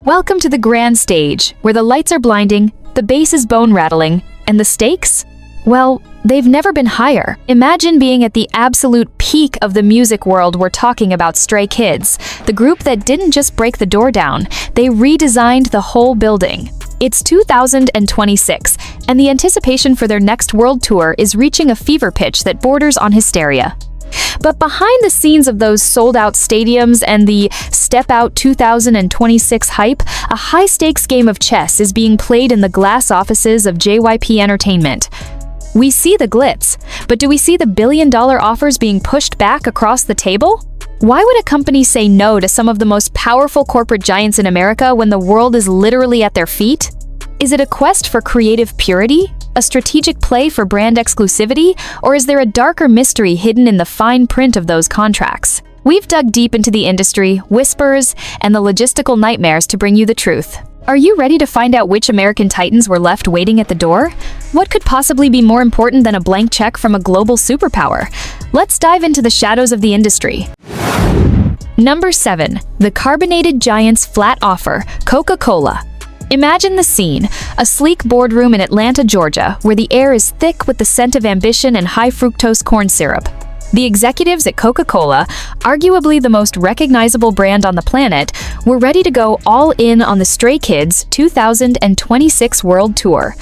Welcome to the grand stage, where the lights are blinding, the bass is bone-rattling, and the stakes? Well, they've never been higher. Imagine being at the absolute peak of the music world. We're talking about Stray Kids, the group that didn't just break the door down, they redesigned the whole building. It's 2026, and the anticipation for their next world tour is reaching a fever pitch that borders on hysteria. But behind the scenes of those sold-out stadiums and the Step Out 2026 hype, a high-stakes game of chess is being played in the glass offices of JYP Entertainment. We see the glitz, but do we see the billion-dollar offers being pushed back across the table? Why would a company say no to some of the most powerful corporate giants in America when the world is literally at their feet? Is it a quest for creative purity? A strategic play for brand exclusivity? Or is there a darker mystery hidden in the fine print of those contracts? We've dug deep into the industry, whispers, and the logistical nightmares to bring you the truth. Are you ready to find out which American titans were left waiting at the door? What could possibly be more important than a blank check from a global superpower? Let's dive into the shadows of the industry. Number 7. The carbonated giant's flat offer, Coca-Cola. Imagine the scene, a sleek boardroom in Atlanta, Georgia, where the air is thick with the scent of ambition and high-fructose corn syrup. The executives at Coca-Cola, arguably the most recognizable brand on the planet, were ready to go all in on the Stray Kids 2026 World Tour.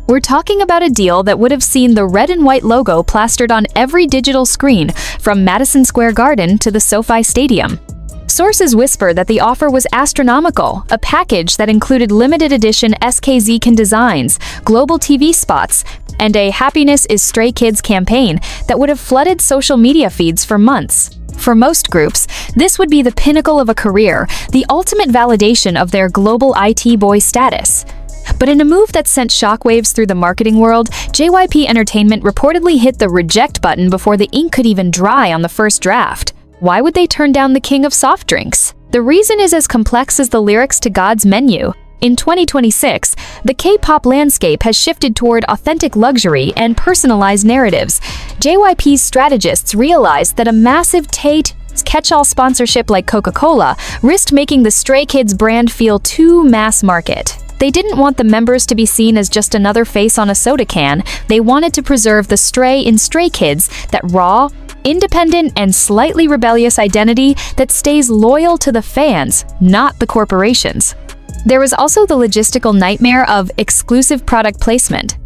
We're talking about a deal that would have seen the red and white logo plastered on every digital screen, from Madison Square Garden to the SoFi Stadium. Sources whisper that the offer was astronomical, a package that included limited edition SKZ-TALKER designs, global TV spots, and a Happiness is Stray Kids campaign that would have flooded social media feeds for months. For most groups, this would be the pinnacle of a career, the ultimate validation of their global IT boy status. But in a move that sent shockwaves through the marketing world, JYP Entertainment reportedly hit the reject button before the ink could even dry on the first draft. Why would they turn down the king of soft drinks? The reason is as complex as the lyrics to God's Menu. In 2026, the K-pop landscape has shifted toward authentic luxury and personalized narratives. JYP's strategists realized that a massive catch-all sponsorship like Coca-Cola risked making the Stray Kids brand feel too mass market. They didn't want the members to be seen as just another face on a soda can. They wanted to preserve the Stray in Stray Kids, that raw, independent, and slightly rebellious identity that stays loyal to the fans, not the corporations. There is also the logistical nightmare of exclusive product placement.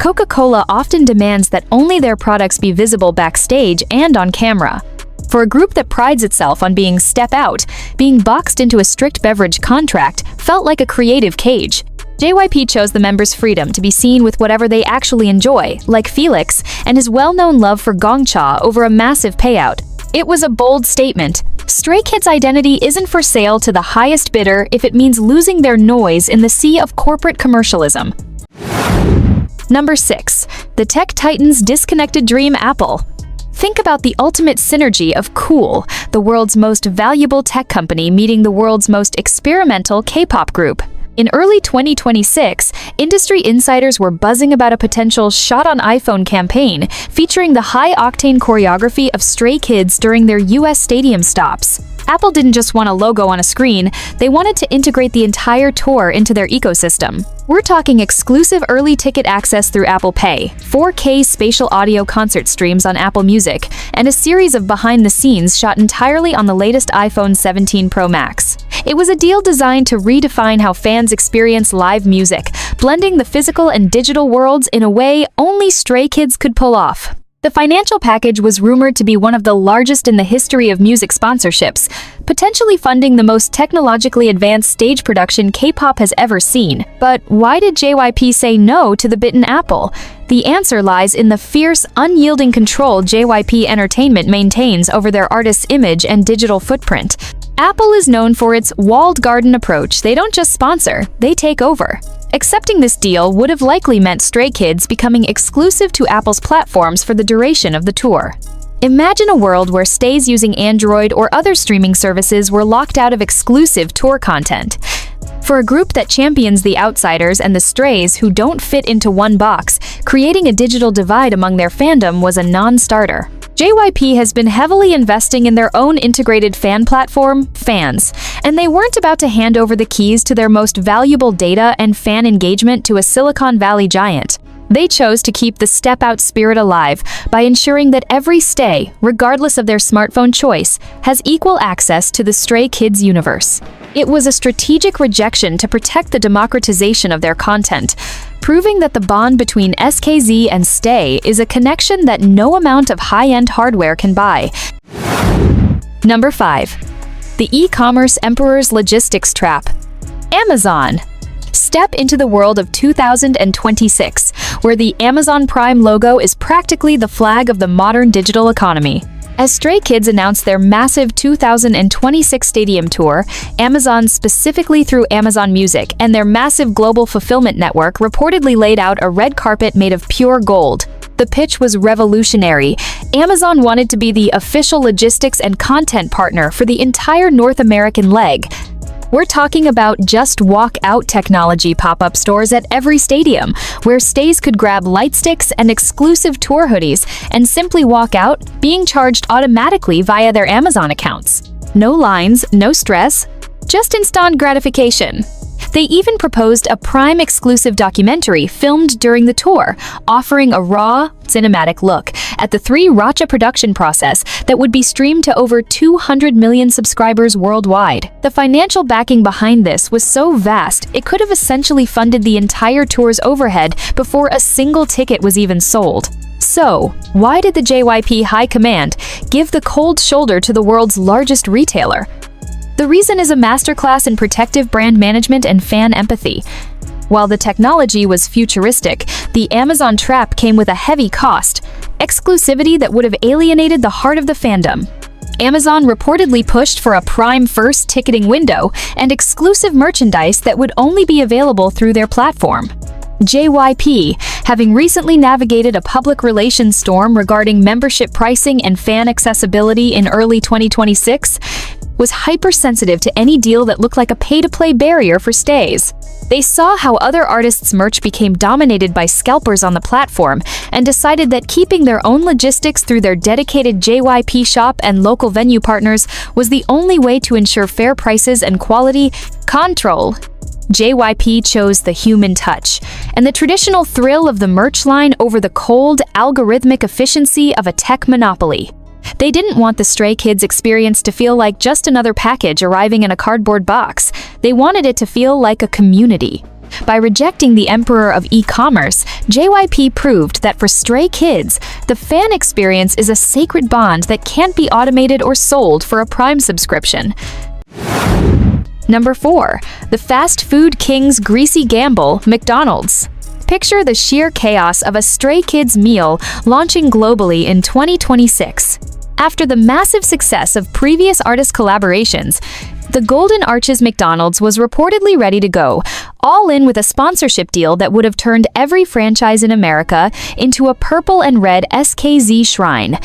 Coca-Cola often demands that only their products be visible backstage and on camera. For a group that prides itself on being step out, being boxed into a strict beverage contract felt like a creative cage. JYP chose the members' freedom to be seen with whatever they actually enjoy, like Felix and his well-known love for gongcha over a massive payout. It was a bold statement. Stray Kids' identity isn't for sale to the highest bidder if it means losing their noise in the sea of corporate commercialism. Number 6. The tech titans' disconnected dream, Apple. Think about the ultimate synergy of cool, the world's most valuable tech company meeting the world's most experimental K-pop group. In early 2026, industry insiders were buzzing about a potential shot on iPhone campaign featuring the high-octane choreography of Stray Kids during their US stadium stops. Apple didn't just want a logo on a screen, they wanted to integrate the entire tour into their ecosystem. We're talking exclusive early ticket access through Apple Pay, 4K spatial audio concert streams on Apple Music, and a series of behind-the-scenes shot entirely on the latest iPhone 17 Pro Max. It was a deal designed to redefine how fans experience live music, blending the physical and digital worlds in a way only Stray Kids could pull off. The financial package was rumored to be one of the largest in the history of music sponsorships, potentially funding the most technologically advanced stage production K-pop has ever seen. But why did JYP say no to the bitten apple? The answer lies in the fierce, unyielding control JYP Entertainment maintains over their artist's image and digital footprint. Apple is known for its walled garden approach. They don't just sponsor, they take over. Accepting this deal would have likely meant Stray Kids becoming exclusive to Apple's platforms for the duration of the tour. Imagine a world where stays using Android or other streaming services were locked out of exclusive tour content. For a group that champions the outsiders and the strays who don't fit into one box, creating a digital divide among their fandom was a non-starter. JYP has been heavily investing in their own integrated fan platform, Fans, and they weren't about to hand over the keys to their most valuable data and fan engagement to a Silicon Valley giant. They chose to keep the step-out spirit alive by ensuring that every stay, regardless of their smartphone choice, has equal access to the Stray Kids universe. It was a strategic rejection to protect the democratization of their content, proving that the bond between SKZ and Stay is a connection that no amount of high-end hardware can buy. Number 5. The e-commerce emperor's logistics trap. Amazon. Step into the world of 2026, where the Amazon Prime logo is practically the flag of the modern digital economy. As Stray Kids announced their massive 2026 stadium tour, Amazon, specifically through Amazon Music, and their massive global fulfillment network reportedly laid out a red carpet made of pure gold. The pitch was revolutionary. Amazon wanted to be the official logistics and content partner for the entire North American leg. We're talking about just walk-out technology pop-up stores at every stadium, where stays could grab light sticks and exclusive tour hoodies and simply walk out, being charged automatically via their Amazon accounts. No lines, no stress, just instant gratification. They even proposed a Prime exclusive documentary filmed during the tour, offering a raw, cinematic look at the 3 Racha production process that would be streamed to over 200 million subscribers worldwide. The financial backing behind this was so vast, it could have essentially funded the entire tour's overhead before a single ticket was even sold. So, why did the JYP High Command give the cold shoulder to the world's largest retailer? The reason is a masterclass in protective brand management and fan empathy. While the technology was futuristic, the Amazon trap came with a heavy cost, exclusivity that would have alienated the heart of the fandom. Amazon reportedly pushed for a Prime first ticketing window and exclusive merchandise that would only be available through their platform. JYP, having recently navigated a public relations storm regarding membership pricing and fan accessibility in early 2026, was hypersensitive to any deal that looked like a pay-to-play barrier for stays. They saw how other artists' merch became dominated by scalpers on the platform and decided that keeping their own logistics through their dedicated JYP shop and local venue partners was the only way to ensure fair prices and quality control. JYP chose the human touch and the traditional thrill of the merch line over the cold, algorithmic efficiency of a tech monopoly. They didn't want the Stray Kids experience to feel like just another package arriving in a cardboard box. They wanted it to feel like a community. By rejecting the emperor of e-commerce, JYP proved that for Stray Kids, the fan experience is a sacred bond that can't be automated or sold for a Prime subscription. Number 4. The fast food king's greasy gamble, McDonald's. Picture the sheer chaos of a Stray Kids meal launching globally in 2026. After the massive success of previous artist collaborations, the Golden Arches McDonald's was reportedly ready to go, all in with a sponsorship deal that would have turned every franchise in America into a purple and red SKZ shrine.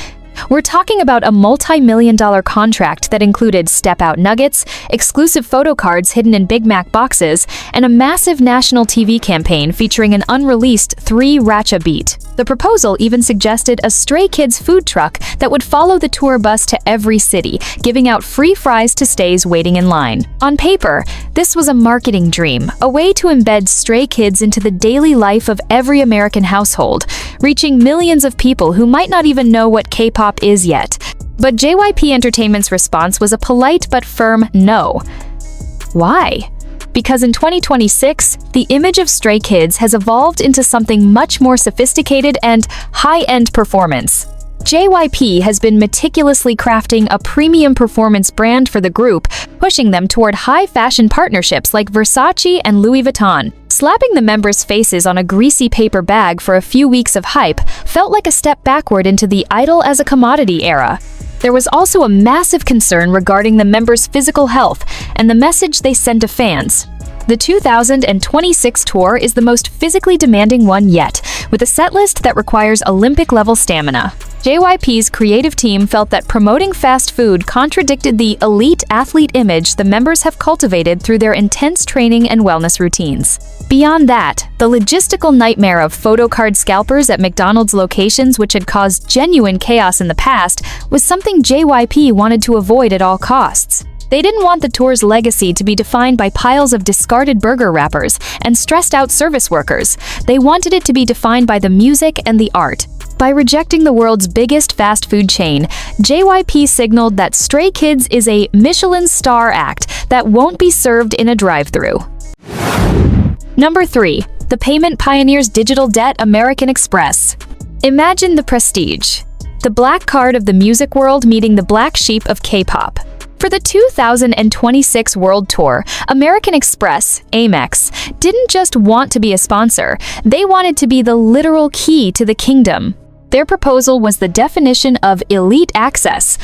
We're talking about a multi-million-dollar contract that included step-out nuggets, exclusive photo cards hidden in Big Mac boxes, and a massive national TV campaign featuring an unreleased 3 Racha beat. The proposal even suggested a Stray Kids food truck that would follow the tour bus to every city, giving out free fries to stays waiting in line. On paper, this was a marketing dream, a way to embed Stray Kids into the daily life of every American household, reaching millions of people who might not even know what K-pop is yet. But JYP Entertainment's response was a polite but firm no. Why? Because in 2026, the image of Stray Kids has evolved into something much more sophisticated and high-end performance. JYP has been meticulously crafting a premium performance brand for the group, pushing them toward high-fashion partnerships like Versace and Louis Vuitton. Slapping the members' faces on a greasy paper bag for a few weeks of hype felt like a step backward into the idol as a commodity era. There was also a massive concern regarding the members' physical health and the message they send to fans. The 2026 tour is the most physically demanding one yet, with a setlist that requires Olympic-level stamina. JYP's creative team felt that promoting fast food contradicted the elite athlete image the members have cultivated through their intense training and wellness routines. Beyond that, the logistical nightmare of photocard scalpers at McDonald's locations, which had caused genuine chaos in the past, was something JYP wanted to avoid at all costs. They didn't want the tour's legacy to be defined by piles of discarded burger wrappers and stressed-out service workers. They wanted it to be defined by the music and the art. By rejecting the world's biggest fast food chain, JYP signaled that Stray Kids is a Michelin star act that won't be served in a drive-thru. Number 3. The payment pioneer's digital debt, American Express. Imagine the prestige. The black card of the music world meeting the black sheep of K-pop. For the 2026 World Tour, American Express, Amex, didn't just want to be a sponsor, they wanted to be the literal key to the kingdom. Their proposal was the definition of elite access.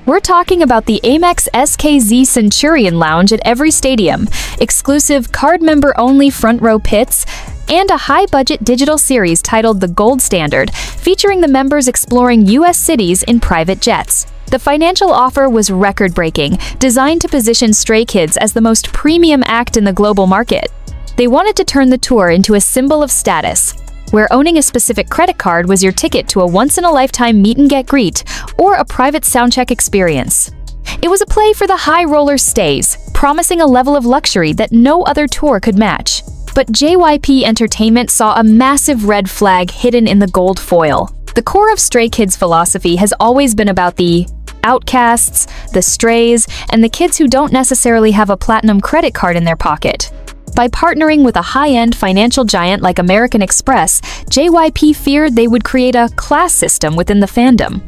We're talking about the Amex SKZ Centurion Lounge at every stadium, exclusive card member-only front-row pits, and a high-budget digital series titled The Gold Standard, featuring the members exploring U.S. cities in private jets. The financial offer was record-breaking, designed to position Stray Kids as the most premium act in the global market. They wanted to turn the tour into a symbol of status, where owning a specific credit card was your ticket to a once-in-a-lifetime meet-and-get-greet or a private soundcheck experience. It was a play for the high roller stays, promising a level of luxury that no other tour could match. But JYP Entertainment saw a massive red flag hidden in the gold foil. The core of Stray Kids' philosophy has always been about the outcasts, the strays, and the kids who don't necessarily have a platinum credit card in their pocket. By partnering with a high-end financial giant like American Express, JYP feared they would create a class system within the fandom.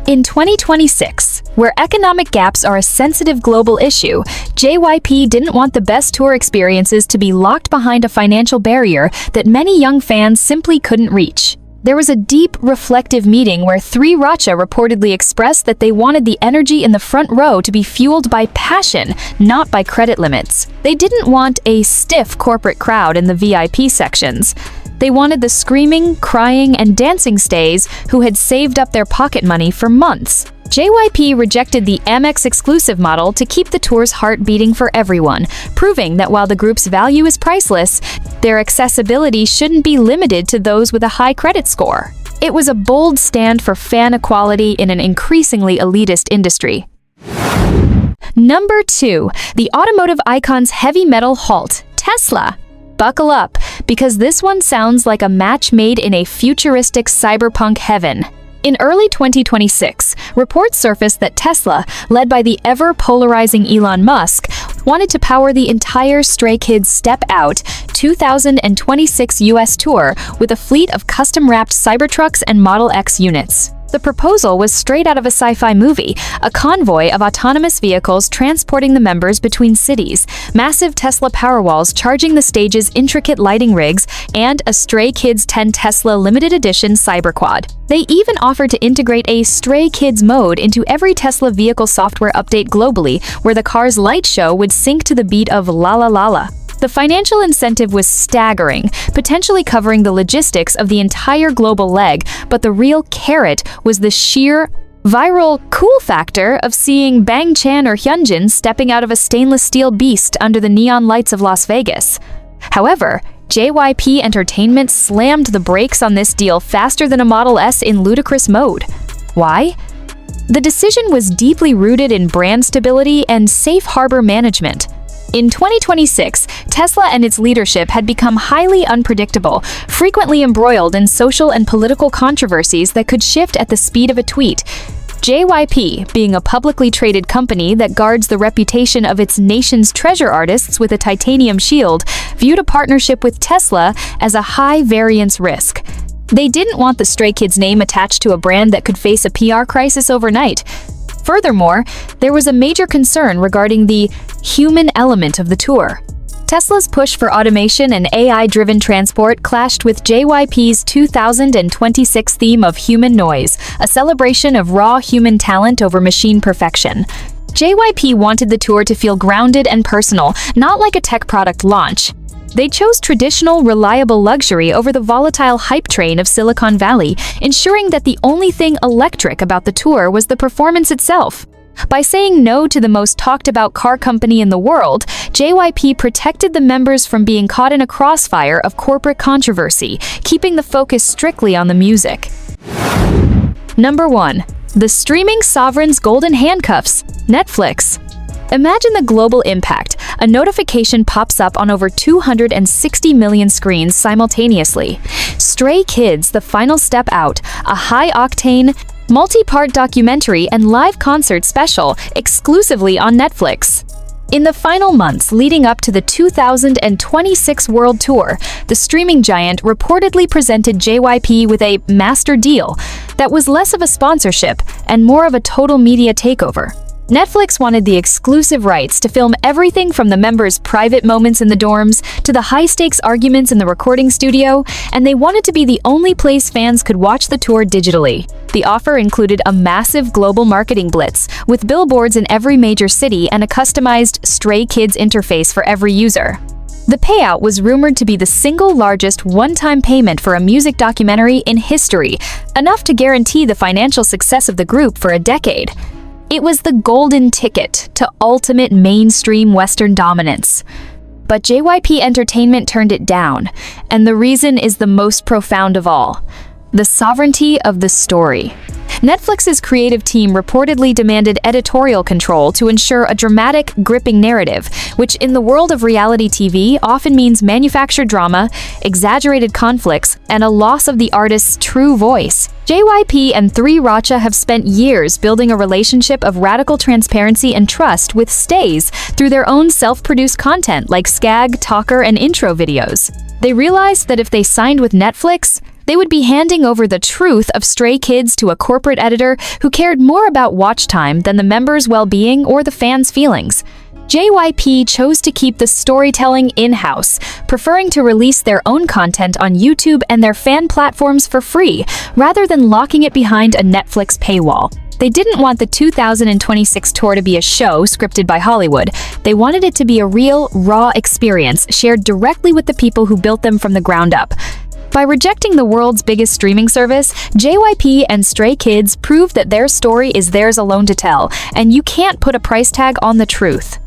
In 2026, where economic gaps are a sensitive global issue, JYP didn't want the best tour experiences to be locked behind a financial barrier that many young fans simply couldn't reach. There was a deep, reflective meeting where 3RACHA reportedly expressed that they wanted the energy in the front row to be fueled by passion, not by credit limits. They didn't want a stiff corporate crowd in the VIP sections. They wanted the screaming, crying, and dancing stays who had saved up their pocket money for months. JYP rejected the Amex exclusive model to keep the tour's heart beating for everyone, proving that while the group's value is priceless, their accessibility shouldn't be limited to those with a high credit score. It was a bold stand for fan equality in an increasingly elitist industry. Number 2. The automotive icon's heavy metal halt, Tesla. Buckle up, because this one sounds like a match made in a futuristic cyberpunk heaven. In early 2026, reports surfaced that Tesla, led by the ever-polarizing Elon Musk, wanted to power the entire Stray Kids Step Out 2026 US tour with a fleet of custom-wrapped Cybertrucks and Model X units. The proposal was straight out of a sci-fi movie, a convoy of autonomous vehicles transporting the members between cities, massive Tesla Powerwalls charging the stage's intricate lighting rigs, and a Stray Kids 10 Tesla limited edition Cyberquad. They even offered to integrate a Stray Kids mode into every Tesla vehicle software update globally, where the car's light show would sync to the beat of La La La La. The financial incentive was staggering, potentially covering the logistics of the entire global leg, but the real carrot was the sheer viral cool factor of seeing Bang Chan or Hyunjin stepping out of a stainless steel beast under the neon lights of Las Vegas. However, JYP Entertainment slammed the brakes on this deal faster than a Model S in ludicrous mode. Why? The decision was deeply rooted in brand stability and safe harbor management. In 2026, Tesla and its leadership had become highly unpredictable, frequently embroiled in social and political controversies that could shift at the speed of a tweet. JYP, being a publicly traded company that guards the reputation of its nation's treasure artists with a titanium shield, viewed a partnership with Tesla as a high-variance risk. They didn't want the Stray Kids name attached to a brand that could face a PR crisis overnight. Furthermore, there was a major concern regarding the human element of the tour. Tesla's push for automation and AI-driven transport clashed with JYP's 2026 theme of human noise, a celebration of raw human talent over machine perfection. JYP wanted the tour to feel grounded and personal, not like a tech product launch. They chose traditional, reliable luxury over the volatile hype train of Silicon Valley, ensuring that the only thing electric about the tour was the performance itself. By saying no to the most talked-about car company in the world, JYP protected the members from being caught in a crossfire of corporate controversy, keeping the focus strictly on the music. Number 1. The streaming sovereign's golden handcuffs, Netflix. Imagine the global impact. A notification pops up on over 260 million screens simultaneously. Stray Kids: The Final Step Out, a high-octane, multi-part documentary and live concert special exclusively on Netflix. In the final months leading up to the 2026 World Tour, the streaming giant reportedly presented JYP with a master deal that was less of a sponsorship and more of a total media takeover. Netflix wanted the exclusive rights to film everything from the members' private moments in the dorms to the high-stakes arguments in the recording studio, and they wanted to be the only place fans could watch the tour digitally. The offer included a massive global marketing blitz, with billboards in every major city and a customized Stray Kids interface for every user. The payout was rumored to be the single largest one-time payment for a music documentary in history, enough to guarantee the financial success of the group for a decade. It was the golden ticket to ultimate mainstream Western dominance. But JYP Entertainment turned it down, and the reason is the most profound of all: the sovereignty of the story. Netflix's creative team reportedly demanded editorial control to ensure a dramatic, gripping narrative, which in the world of reality TV often means manufactured drama, exaggerated conflicts, and a loss of the artist's true voice. JYP and 3RACHA have spent years building a relationship of radical transparency and trust with stays through their own self-produced content like SKZ-TALKER and intro videos. They realized that if they signed with Netflix, they would be handing over the truth of Stray Kids to a corporate editor who cared more about watch time than the members' well-being or the fans' feelings. JYP chose to keep the storytelling in-house, preferring to release their own content on YouTube and their fan platforms for free, rather than locking it behind a Netflix paywall. They didn't want the 2026 tour to be a show scripted by Hollywood. They wanted it to be a real, raw experience shared directly with the people who built them from the ground up. By rejecting the world's biggest streaming service, JYP and Stray Kids proved that their story is theirs alone to tell, and you can't put a price tag on the truth.